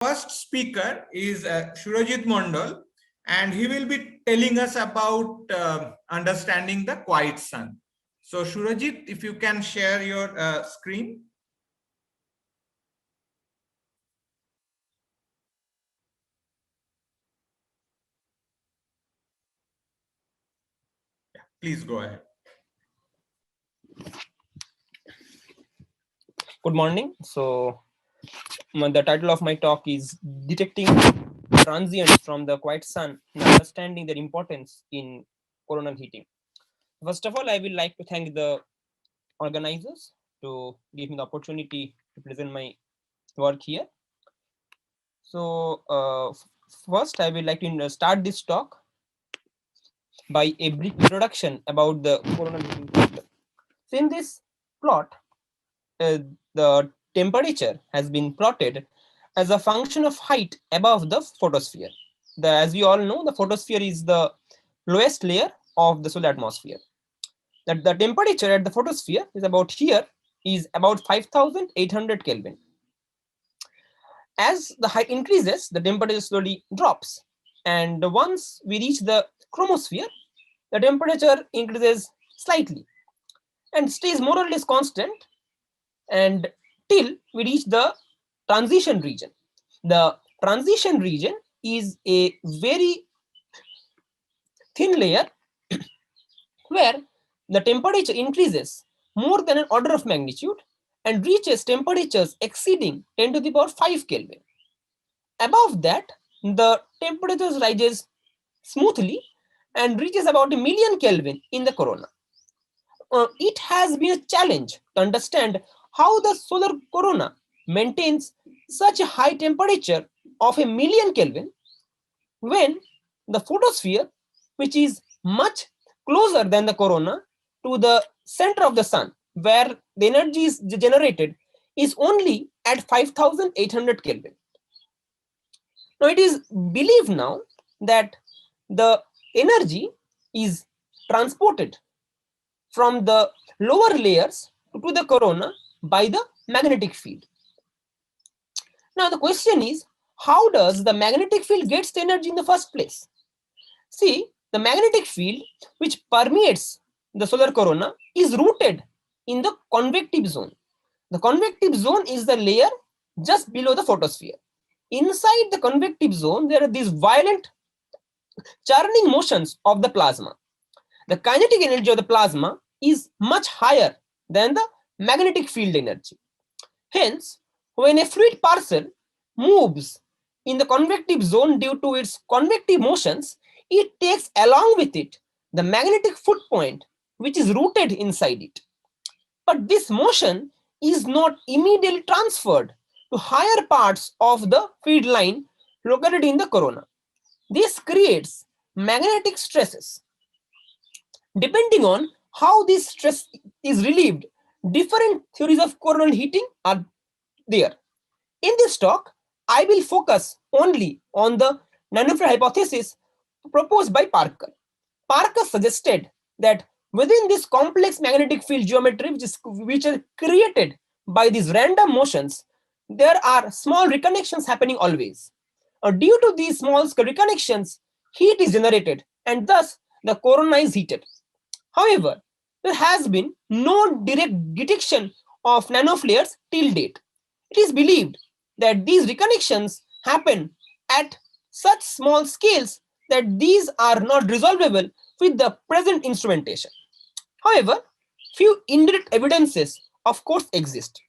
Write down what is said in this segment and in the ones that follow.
First speaker is Surajit Mondal, and he will be telling us about understanding the quiet sun. So Surajit, if you can share your screen. Yeah, please go ahead. Good morning. So the title of my talk is Detecting Transients from the Quiet Sun and Understanding Their Importance in Coronal Heating. First of all, I will like to thank the organizers to give me the opportunity to present my work here. So first, I would like to start this talk by a brief introduction about the coronal heating system. So in this plot, the temperature has been plotted as a function of height above the photosphere. As we all know, the photosphere is the lowest layer of the solar atmosphere. That the temperature at the photosphere is about here is about 5,800 Kelvin. As the height increases, the temperature slowly drops, and once we reach the chromosphere, the temperature increases slightly and stays more or less constant and till we reach the transition region. The transition region is a very thin layer where the temperature increases more than an order of magnitude and reaches temperatures exceeding 10 to the power 5 Kelvin. Above that, the temperature rises smoothly and reaches about 1,000,000 Kelvin in the corona. It has been a challenge to understand how the solar corona maintains such a high temperature of 1,000,000 Kelvin when the photosphere, which is much closer than the corona to the center of the sun, where the energy is generated, is only at 5,800 Kelvin. Now, it is believed now that the energy is transported from the lower layers to the corona by the magnetic field. Now the question is, how does the magnetic field gets the energy in the first place? See, the magnetic field which permeates the solar corona is rooted in the convective zone. The convective zone is the layer just below the photosphere. Inside the convective zone, there are these violent churning motions of the plasma. The kinetic energy of the plasma is much higher than the magnetic field energy. Hence, when a fluid parcel moves in the convective zone due to its convective motions, it takes along with it the magnetic foot point which is rooted inside it. But this motion is not immediately transferred to higher parts of the field line located in the corona. This creates magnetic stresses. Depending on how this stress is relieved, different theories of coronal heating are there. In this talk, I will focus only on the nanofluid hypothesis proposed by Parker. Parker suggested that within this complex magnetic field geometry, which are created by these random motions, there are small reconnections happening always. Due to these small reconnections, heat is generated and thus the corona is heated. However, there has been no direct detection of nanoflares till date. It is believed that these reconnections happen at such small scales that these are not resolvable with the present instrumentation. However, few indirect evidences of course exist.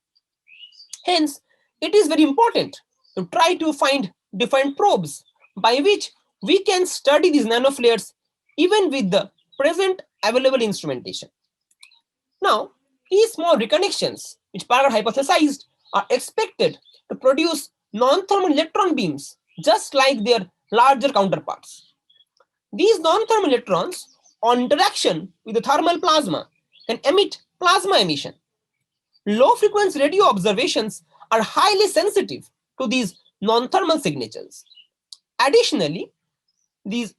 Hence, it is very important to try to find different probes by which we can study these nanoflares even with the present available instrumentation. Now, these small reconnections, which Parker hypothesized, are expected to produce non-thermal electron beams just like their larger counterparts. These non-thermal electrons, on interaction with the thermal plasma, can emit plasma emission. Low-frequency radio observations are highly sensitive to these non-thermal signatures. Additionally, the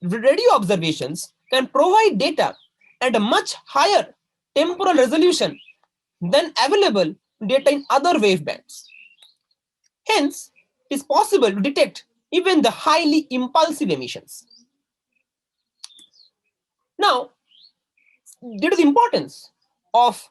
radio observations can provide data at a much higher temporal resolution than available data in other wavebands. Hence, it is possible to detect even the highly impulsive emissions. Now, due to the importance of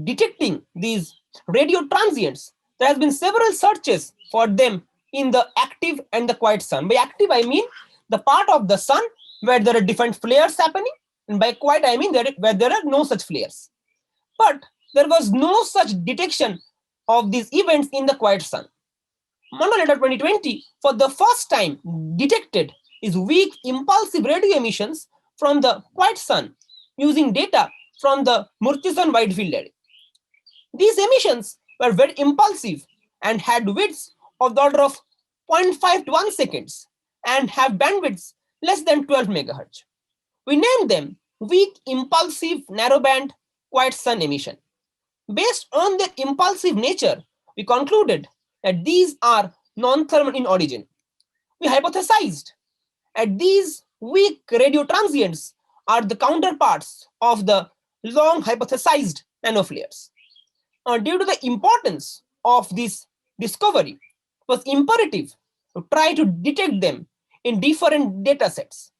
detecting these radio transients, there has been several searches for them in the active and the quiet sun. By active, I mean the part of the sun where there are different flares happening, and by quiet, I mean where there are no such flares. But there was no such detection of these events in the quiet sun. Mondal et al. 2020, for the first time, detected is weak impulsive radio emissions from the quiet sun using data from the Murchison wide field array. These emissions were very impulsive and had widths of the order of 0.5 to 1 seconds and have bandwidths less than 12 megahertz. We named them weak impulsive narrowband quiet sun emission. Based on their impulsive nature, we concluded that these are non-thermal in origin. We hypothesized that these weak radio transients are the counterparts of the long hypothesized nanoflares. Due to the importance of this discovery, it was imperative to try to detect them in different data sets.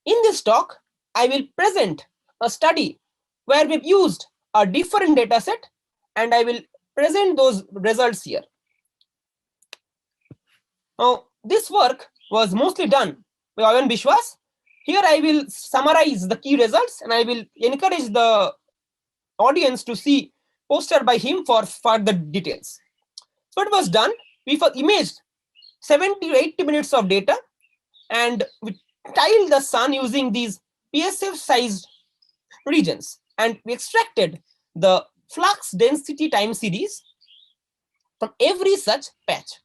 In this talk, I will present a study where we've used a different data set, and I will present those results here. Now, this work was mostly done by Ayan Bishwas. Here I will summarize the key results, and I will encourage the audience to see poster by him for further details. So it was done. We imaged 70 to 80 minutes of data, and we tiled the sun using these PSF sized regions, and we extracted the flux density time series from every such patch.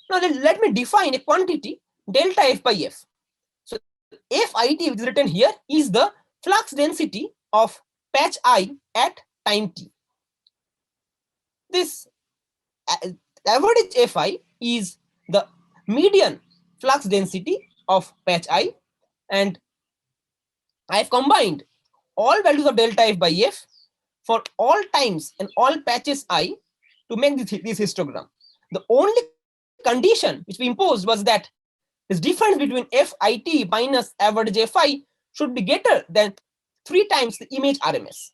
Now let me define a quantity delta F by F. So FIT, which is written here, is the flux density of patch I at time t. This average Fi is the median flux density of patch I, and I have combined all values of delta F by F for all times and all patches I to make this histogram. The only condition which we imposed was that this difference between FIT minus average Fi should be greater than 3 times the image RMS.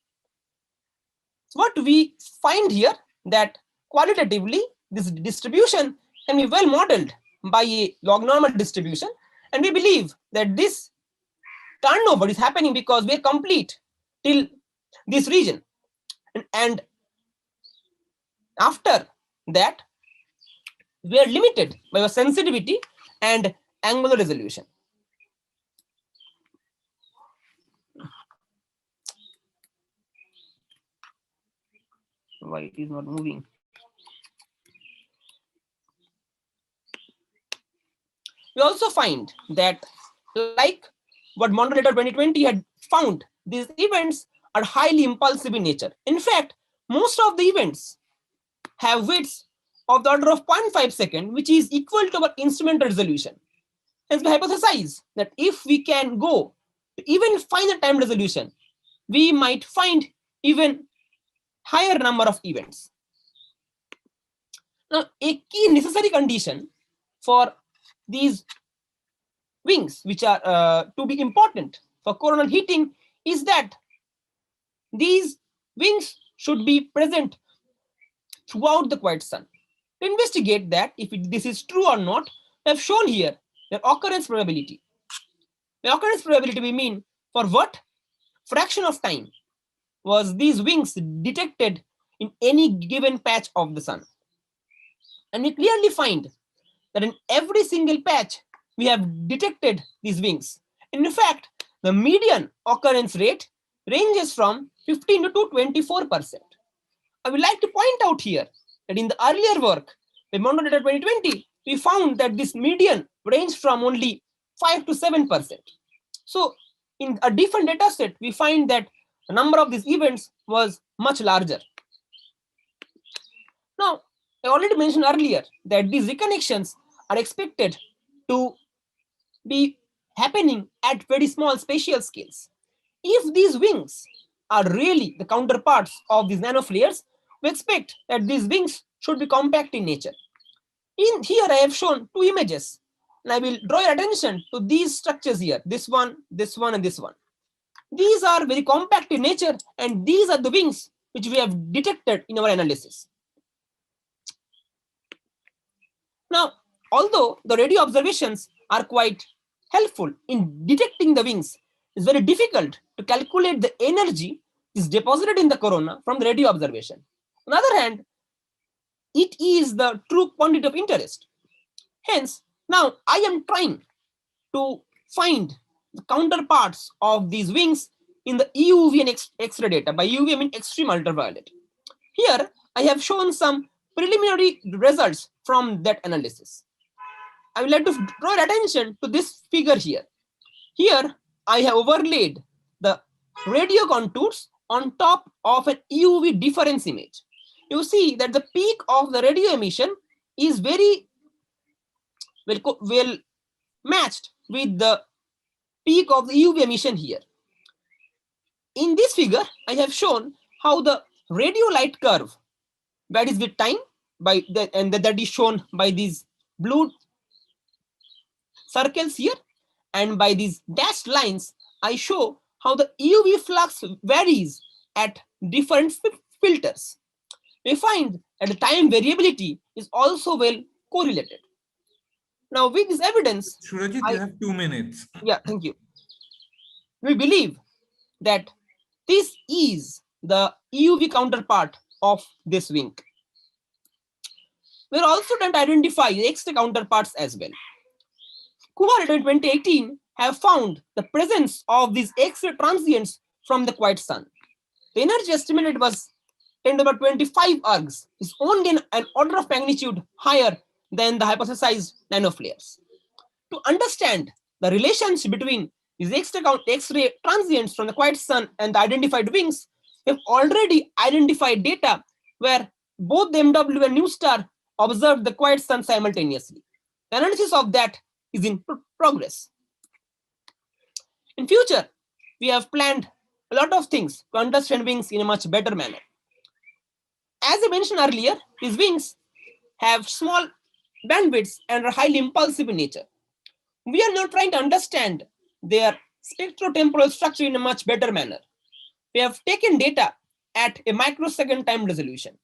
So what we find here, that qualitatively this distribution can be well modeled by a log normal distribution, and we believe that this turnover is happening because we are complete till this region, and after that we are limited by our sensitivity and angular resolution. Why it is not moving? We also find that, like what Mondal et al. 2020 had found, these events are highly impulsive in nature. In fact, most of the events have widths of the order of 0.5 second, which is equal to our instrument resolution. Hence, we hypothesize that if we can go to even finer time resolution, we might find even higher number of events. Now, a key necessary condition for these wings, which are to be important for coronal heating, is that these wings should be present throughout the quiet sun. To investigate that, if this is true or not, I have shown here the occurrence probability. By occurrence probability, we mean for what fraction of time was these wings detected in any given patch of the sun. And we clearly find that in every single patch, we have detected these wings. And in fact, the median occurrence rate ranges from 15 to 24%. I would like to point out here that in the earlier work, by Mondal et al. 2020, we found that this median ranged from only 5 to 7%. So in a different data set, we find that the number of these events was much larger. Now, I already mentioned earlier that these reconnections are expected to be happening at very small spatial scales. If these wings are really the counterparts of these nanoflares, we expect that these wings should be compact in nature. In here, I have shown two images, and I will draw your attention to these structures here, this one, and this one. These are very compact in nature, and these are the wings which we have detected in our analysis. Now, although the radio observations are quite helpful in detecting the wings, it's very difficult to calculate the energy is deposited in the corona from the radio observation. On the other hand, it is the true quantity of interest. Hence, now I am trying to find the counterparts of these wings in the EUV and X-ray data. By UV, I mean extreme ultraviolet. Here, I have shown some preliminary results from that analysis. I would like to draw your attention to this figure here. Here, I have overlaid the radio contours on top of an EUV difference image. You see that the peak of the radio emission is very well matched with the peak of the UV emission here. In this figure, I have shown how the radio light curve varies with time and that is shown by these blue circles here, and by these dashed lines, I show how the UV flux varies at different filters. We find that the time variability is also well correlated. Now, with this evidence, Surajit, you have 2 minutes. Yeah, thank you. We believe that this is the EUV counterpart of this wing. We're also trying to identify the X-ray counterparts as well. Kumar in 2018 have found the presence of these X-ray transients from the quiet sun. The energy estimated was 10^25 ergs, is only an order of magnitude higher than the hypothesized nanoflares. To understand the relationship between these X-ray transients from the quiet sun and the identified wings, we have already identified data where both the MW and NuSTAR observed the quiet sun simultaneously. The analysis of that is in progress. In future, we have planned a lot of things to understand wings in a much better manner. As I mentioned earlier, these wings have small bandwidths and are highly impulsive in nature. We are now trying to understand their spectrotemporal structure in a much better manner. We have taken data at a microsecond time resolution.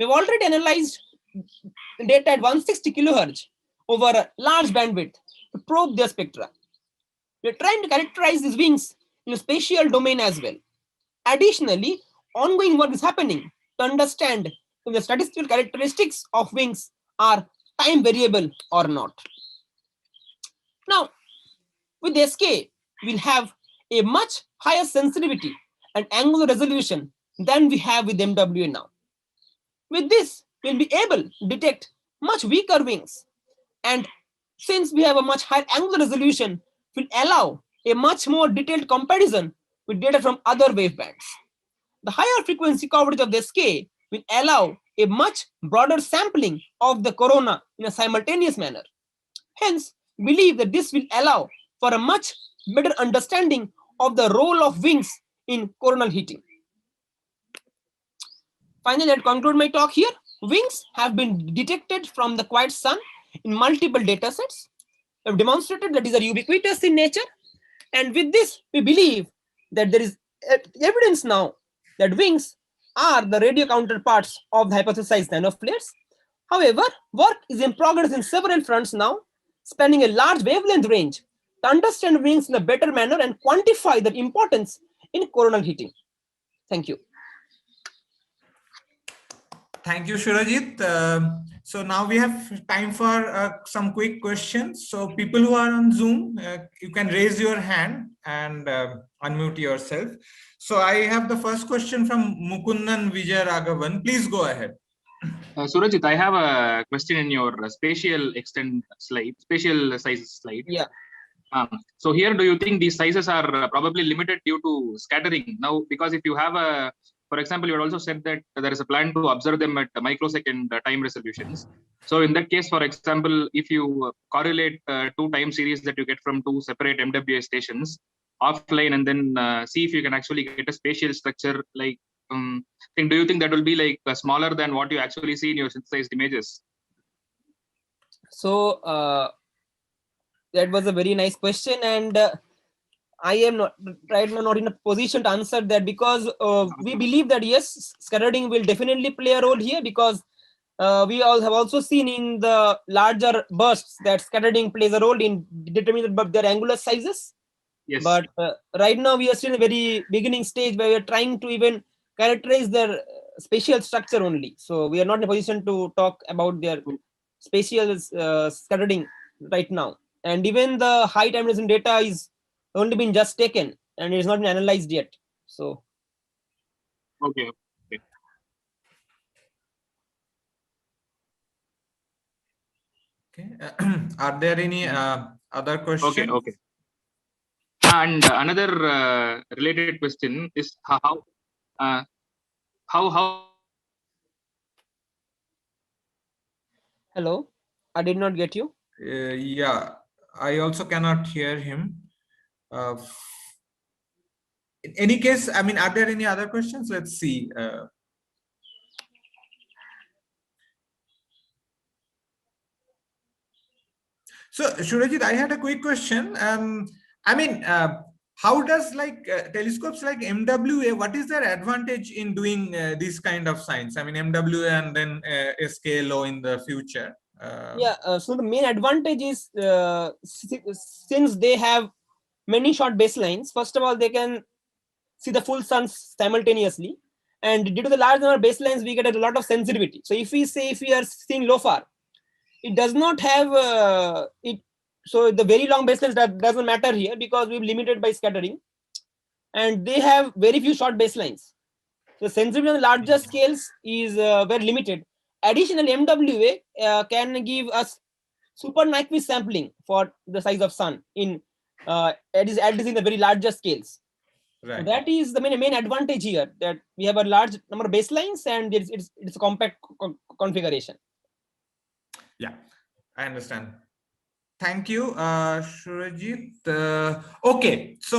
We've already analyzed data at 160 kilohertz over a large bandwidth to probe their spectra. We're trying to characterize these wings in a spatial domain as well. Additionally, ongoing work is happening to understand if the statistical characteristics of wings are time variable or not. Now, with the SKA, we'll have a much higher sensitivity and angular resolution than we have with MWA now. With this, we'll be able to detect much weaker wings. And since we have a much higher angular resolution, will allow a much more detailed comparison with data from other wavebands. The higher frequency coverage of the SKA will allow a much broader sampling of the corona in a simultaneous manner. Hence, we believe that this will allow for a much better understanding of the role of wings in coronal heating. Finally, I'll conclude my talk here. Wings have been detected from the quiet sun in multiple data sets. We've demonstrated that these are ubiquitous in nature. And with this, we believe that there is evidence now that wings are the radio counterparts of the hypothesized nanoflares. However, work is in progress in several fronts now, spanning a large wavelength range to understand wings in a better manner and quantify their importance in coronal heating. Thank you. Thank you, Surajit. So now we have time for some quick questions. So people who are on Zoom, you can raise your hand and unmute yourself. So I have the first question from Mukundan Vijayaraghavan. Please go ahead. Surajit, I have a question in your spatial extent slide, spatial sizes slide. Yeah. So here, do you think these sizes are probably limited due to scattering? Now, because if you have a, for example, you had also said that there is a plan to observe them at microsecond time resolutions. So in that case, for example, if you correlate two time series that you get from two separate MWA stations offline and then see if you can actually get a spatial structure like thing, do you think that will be like smaller than what you actually see in your synthesized images? So that was a very nice question, and I am not right now not in a position to answer that, because we believe that yes, scattering will definitely play a role here, because we all have also seen in the larger bursts that scattering plays a role in determining their angular sizes. Yes. But right now we are still in a very beginning stage where we are trying to even characterize their spatial structure only. So we are not in a position to talk about their spatial scattering right now. And even the high time resolution data is only been just taken and it is not been analyzed yet. So Okay. Okay. Are there any other questions? Okay. And another related question is how hello, I did not get you. Yeah, I also cannot hear him. In any case, I mean, are there any other questions? Let's see. So, Surajit, I had a quick question. I mean, how does telescopes like MWA, what is their advantage in doing this kind of science? I mean, MWA and then SKA law in the future. So the main advantage is since they have many short baselines, first of all, they can see the full sun simultaneously. And due to the large number of baselines, we get a lot of sensitivity. So if we are seeing LOFAR, it does not have it. So the very long baselines that doesn't matter here, because we're limited by scattering, and they have very few short baselines. So sensitivity on the larger scales is very limited. Additionally, MWA can give us super Nyquist sampling for the size of sun in at least in the very larger scales. Right. So that is the main advantage here, that we have a large number of baselines and it's a compact configuration. Yeah, I understand. Thank you, Surajit. Okay, so